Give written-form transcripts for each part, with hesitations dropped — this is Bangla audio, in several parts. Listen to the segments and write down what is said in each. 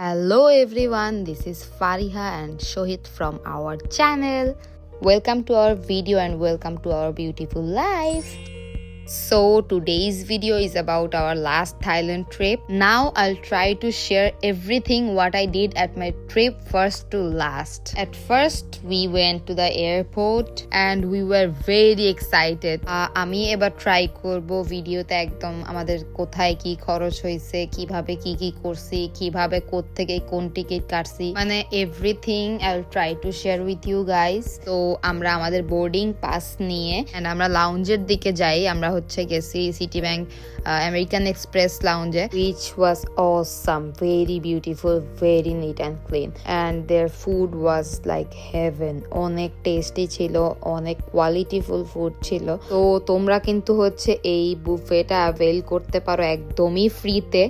Hello everyone, this is Fariha and Shohit from our channel. Welcome to our video and welcome to our beautiful life. So today's video is about our last Thailand trip. Now I'll try to share everything what I did at my trip first to last. At first we went to the airport and we were very excited. আমি এবার ট্রাই করব ভিডিওতে একদম আমাদের কোথায় কি খরচ হয়েছে, কিভাবে কি কি করছি, কিভাবে কোত্থেকে কোন টিকিট কাটছি, মানে everything I'll try to share with you guys. তো আমরা আমাদের বোর্ডিং পাস নিয়ে and আমরা লাউঞ্জের দিকে যাই। আমরা হচ্ছে গেছি সিটি ব্যাংক আমেরিকান এক্সপ্রেস লাউঞ্জে, which was awesome, very beautiful, very neat and clean, and their food was like heaven. অনেক টেস্টি ছিল, অনেক কোয়ালিটিফুল ফুড ছিল। তো তোমরা কিন্তু হচ্ছে এই বুফেটা অ্যাভেল করতে পারো একদমই ফ্রিতে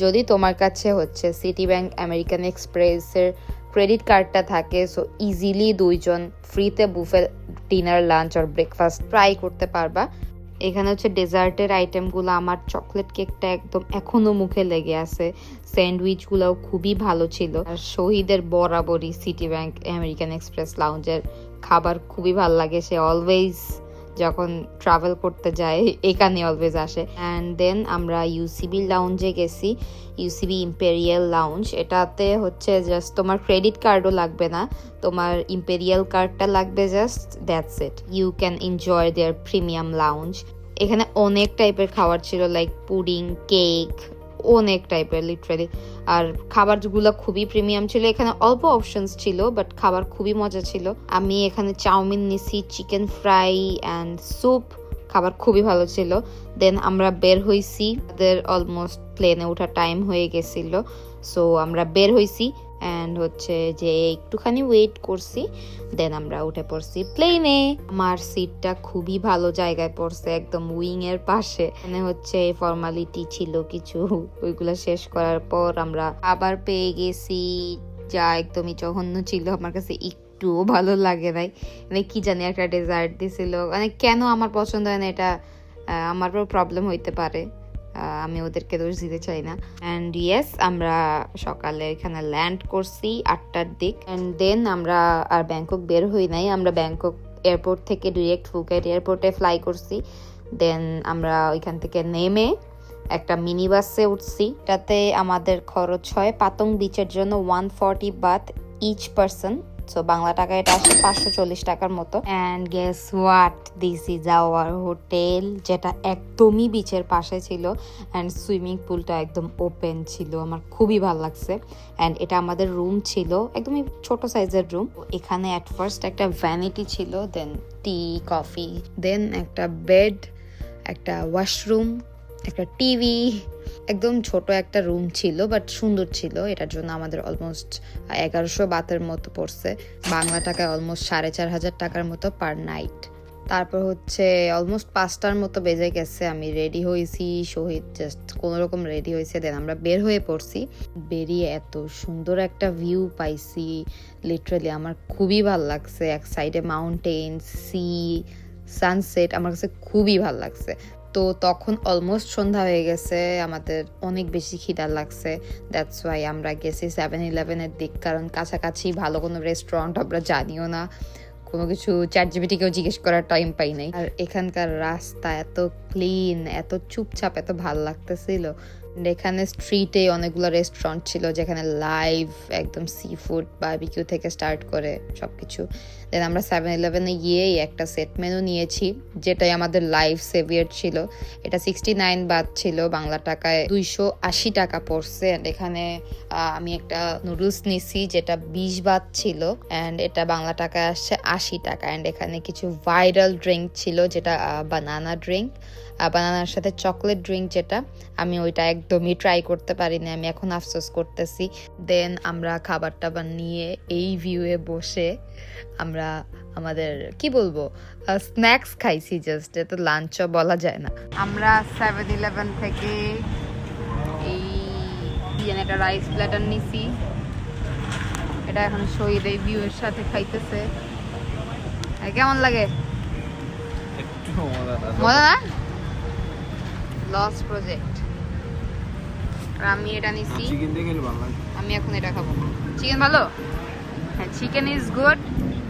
যদি তোমার কাছে হচ্ছে সিটি ব্যাংক আমেরিকান এক্সপ্রেসের ক্রেডিট কার্ডটা থাকে। সো ইজিলি দুইজন ফ্রিতে বুফে ডিনার, লাঞ্চ আর ব্রেকফাস্ট ট্রাই করতে পারবা। এখানে হচ্ছে ডেজার্টের আইটেমগুলো, আমার চকলেট কেকটা একদম এখনো মুখে লেগে আছে, স্যান্ডউইচগুলোও খুবই ভালো ছিল। আর শহীদের বরাবরই সিটি ব্যাংক আমেরিকান এক্সপ্রেস লাউঞ্জের খাবার খুবই ভালো লাগে। সে অলওয়েজ যখন ট্রাভেল করতে যায় এখানে অলওয়েজ আসে। অ্যান্ড দেন আমরা ইউসিবি লাউঞ্জে গেছি, ইউসিবি ইম্পেরিয়াল লাউঞ্জ। এটাতে হচ্ছে জাস্ট তোমার ক্রেডিট কার্ডও লাগবে না, তোমার ইম্পেরিয়াল কার্ডটা লাগবে just, that's it. You can enjoy their premium lounge. এখানে অনেক টাইপের খাবার ছিল, লাইক পুডিং, কেক, অনেক টাইপের লিটারালি। আর খাবারগুলো খুবই প্রিমিয়াম ছিল। এখানে অল্প অপশনস ছিল বাট খাবার খুবই মজা ছিল। আমি এখানে চাউমিন নিছি, চিকেন ফ্রাই অ্যান্ড স্যুপ, খাবার খুবই ভালো ছিল। দেন আমরা বের হইছি, আমাদের অলমোস্ট প্লেনে ওঠার টাইম হয়ে গেছিল। সো আমরা বের হইছি অ্যান্ড হচ্ছে যে একটুখানি ওয়েট করছি, দেন আমরা উঠে পড়ছি প্লেনে। আমার সিটটা খুবই ভালো জায়গায় পড়ছে, একদম উইং এর পাশে। মানে হচ্ছে ফর্মালিটি ছিল কিছু, ওইগুলো শেষ করার পর আমরা আবার পেয়ে গেছি, যা একদমই জঘন্য ছিল, আমার কাছে একটুও ভালো লাগে নাই। মানে কি জানি একটা ডেজার্ট দিছিল, মানে কেন আমার পছন্দ হয় না এটা আমারও প্রবলেম হইতে পারে, আমি ওদেরকে দোষ দিতে চাই না। অ্যান্ড ইয়েস, আমরা সকালে এখানে ল্যান্ড করছি 8টার দিক। অ্যান্ড দেন আমরা আর ব্যাংকক বের হই নাই, আমরা ব্যাংকক এয়ারপোর্ট থেকে ডিরেক্ট ফুকেট এয়ারপোর্টে ফ্লাই করছি। দেন আমরা ওইখান থেকে নেমে একটা মিনি বাসে উঠছি। এটাতে আমাদের খরচ হয় পাতং বিচের জন্য 140 Baat each person. So Bangla টাকায় এটা আসে 540 টাকার মতো। And guess what, this is our hotel, যেটা একদমই বিচের পাশে ছিল অ্যান্ড সুইমিং পুলটা একদম ওপেন ছিল। আমার খুবই ভালো লাগছে। অ্যান্ড এটা আমাদের রুম ছিল, একদমই ছোট সাইজের রুম। এখানে অ্যাট ফার্স্ট একটা ভ্যানিটি ছিল, দেন টি, কফি, দেন একটা বেড, একটা ওয়াশরুম, একটা টিভি, একদম ছোট একটা রুম ছিল বাট সুন্দর ছিল। এটার জন্য আমাদের অলমোস্ট 1100 বাতের মতো পড়ছে, বাংলা টাকায় অলমোস্ট 4500 টাকার মতো পার নাইট। তারপর হচ্ছে অলমোস্ট 5টার মতো বেজে গেছে, আমি রেডি হয়েছি, শহীদ জাস্ট কোনোরকম রেডি হয়েছে। দেন আমরা বের হয়ে পড়ছি। বেরিয়ে এত সুন্দর একটা ভিউ পাইছি, লিটারালি আমার খুবই ভালো লাগছে। এক সাইডে মাউন্টেন, সি, সানসেট, আমার কাছে খুবই ভালো লাগছে। তো তখন অলমোস্ট সন্ধ্যা হয়ে গেছে, আমাদের অনেক বেশি খিদা লাগছে। দ্যাটস ওয়াই আমরা গেছি 7-11-এর দিক, কারণ কাছাকাছি ভালো কোনো রেস্টুরেন্ট আমরা জানিও না, কোনো কিছু চ্যাটজিপিটিকেও জিজ্ঞেস করার টাইম পাই নাই। আর এখানকার রাস্তা এত ক্লিন, এত চুপচাপ, এত ভালো লাগতেছিল। এখানে স্ট্রিটে অনেকগুলো রেস্টুরেন্ট ছিল যেখানে লাইভ একদম সি ফুড, বারবিকিউ থেকে স্টার্ট করে সবকিছু। দেন আমরা 7-11-এ গিয়েই একটা সেট মেনু নিয়েছি, যেটাই আমাদের লাইভ সেভিয়ার ছিল। এটা 69 বাত ছিল, বাংলা টাকায় 280 টাকা পড়ছে। অ্যান্ড এখানে আমি একটা নুডলস নিছি যেটা 20 বাত ছিল, অ্যান্ড এটা বাংলা টাকায় আসছে 80 টাকা। অ্যান্ড এখানে কিছু ভাইরাল ড্রিঙ্ক ছিল, যেটা বানানা ড্রিঙ্ক, বানানার সাথে চকলেট ড্রিঙ্ক, যেটা আমি ওইটা একদমই ট্রাই করতে পারিনি, আমি এখন আফসোস করতেছি। দেন আমরা খাবার টাবার নিয়ে এই ভিউয়ে বসে আমরা আমাদের কি বলবো স্ন্যাক্স খাইছি, জাস্ট এত লাঞ্চও বলা যায় না। আমরা 7-11 থেকে এই একটা রাইস প্ল্যাটার নিছি, এটা এখন শহীদ এই ভিউয়ের সাথে খাইতেছে। কেমন লাগে? মজা না? Loss project. আর আমি এটা নিছি আমি এখন এটা খাবো। চিকেন ভালো? হ্যাঁ, চিকেন ইজ গুড,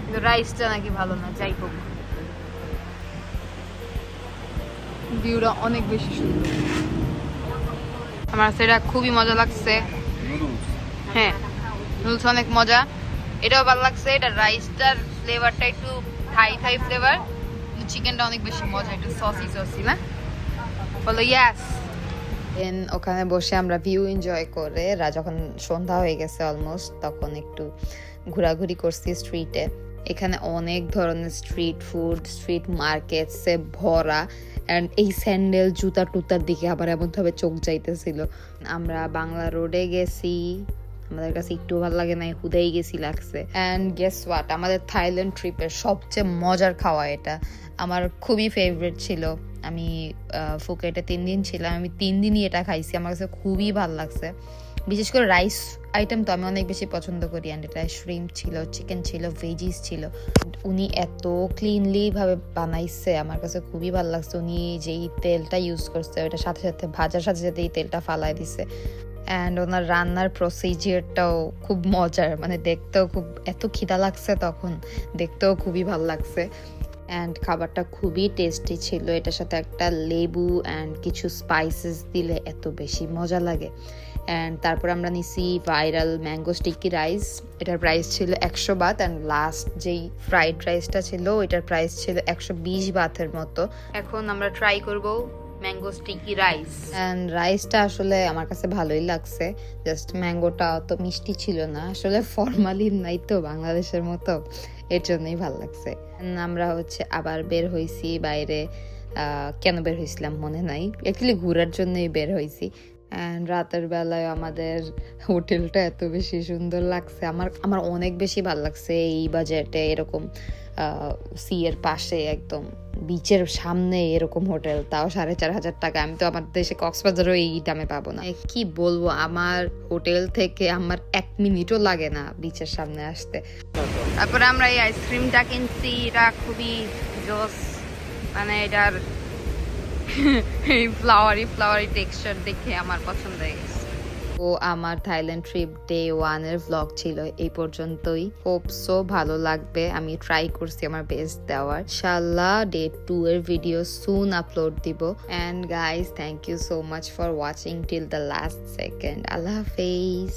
কিন্তু রাইসটা নাকি ভালো না। যাই হোক, ভিউটা অনেক বেশি সুন্দর। আমার সেটা খুবই মজা লাগছে। হ্যাঁ, নুডলস অনেক মজা, এটাও ভালো লাগছে। এটা রাইসটার ফ্লেভারটা একটু থাই থাই ফ্লেভার, চিকেনটা অনেক বেশি মজা, একটু সসি সসি না বলো? ইয়াস। দেন ওখানে বসে আমরা ভিউ এনজয় করে যখন সন্ধ্যা হয়ে গেছে অলমোস্ট, তখন একটু ঘোরাঘুরি করছি স্ট্রিটে। এখানে অনেক ধরনের স্ট্রিট ফুড, স্ট্রিট মার্কেটসে ভরা। অ্যান্ড এই স্যান্ডেল জুতা টুতার দিকে আবার এমনভাবে চোখ যাইতেছিল। আমরা বাংলা রোডে গেছি, আমাদের কাছে একটু ভালো লাগে না, হুদাই গেছি লাগছে। অ্যান্ড গেস হোয়াট, আমাদের থাইল্যান্ড ট্রিপের সবচেয়ে মজার খাওয়া এটা। আমার খুবই ফেভারিট ছিল। আমি ফুকেটে 3 দিন ছিলাম, আমি 3 দিনই এটা খাইছি। আমার কাছে খুবই ভালো লাগছে, বিশেষ করে রাইস আইটেম তো আমি অনেক বেশি পছন্দ করি। অ্যান্ড এটা শ্রিম্প ছিল, চিকেন ছিল, ভেজিস ছিল। উনি এত ক্লিনলি ভাবে বানাইছে, আমার কাছে খুবই ভালো লাগছে। উনি যেই তেলটা ইউজ করছে ওইটা সাথে সাথে ভাজার সাথে সাথে এই তেলটা ফালাই দিছে। অ্যান্ড ওনার রান্নার প্রসিজিয়ারটাও খুব মজার, মানে দেখতেও খুব, এত খিদা লাগছে তখন, দেখতেও খুবই ভালো লাগছে। অ্যান্ড খাবারটা খুবই টেস্টি ছিল। এটার সাথে একটা লেবু অ্যান্ড কিছু স্পাইসেস দিলে এত বেশি মজা লাগে। অ্যান্ড তারপর আমরা নিছি ভাইরাল ম্যাঙ্গো স্টিকি রাইস। এটার প্রাইস ছিল 100 বাত। অ্যান্ড লাস্ট যেই ফ্রাইড রাইসটা ছিল ওইটার প্রাইস ছিল 120 বাতের মতো। এখন আমরা ট্রাই করব ম্যাঙ্গো স্টিকি রাইস। অ্যান্ড রাইসটা আসলে আমার কাছে ভালোই লাগছে, জাস্ট ম্যাঙ্গোটা অত মিষ্টি ছিল না। আসলে ফরমালিন নাই তো বাংলাদেশের মতো, এর জন্যই ভালো লাগছে। আমরা আবার বের হয়েছি বাইরে। কেন বের হয়েছিলাম মনে নাই, অ্যাকচুয়ালি ঘোরার জন্যই বের হয়েছি। অ্যান্ড রাতের বেলায় আমাদের হোটেলটা এত বেশি সুন্দর লাগছে, আমার অনেক বেশি ভালো লাগছে। এই বাজেটে এরকম সি এর পাশে একদম বিচের সামনে এরকম হোটেল, তাও 4,500 টাকা। আমি তো আমার দেশে কক্সবাজারও এই দামে পাবো না। কি বলবো, আমার হোটেল থেকে আমার 1 মিনিটও লাগে না বিচের সামনে আসতে। তারপরে আমরা এই আইসক্রিমটা কিনছি, এটা খুবই জোস, মানে এটার এই ফ্লাওয়ারি টেক্সচার দেখে আমার পছন্দ হয়ে গেছে। ও আমার থাইল্যান্ড ট্রিপ ডে 1 এর ভ্লগ ছিল এই পর্যন্তই। হোপ সো ভালো লাগবে, আমি ট্রাই করছি আমার বেস্ট দেওয়ার। ইনশাআল্লাহ ডে 2 এর ভিডিও সুন আপলোড দিব। And guys, thank you so much for watching till the last second. আল্লাহ হাফেজ।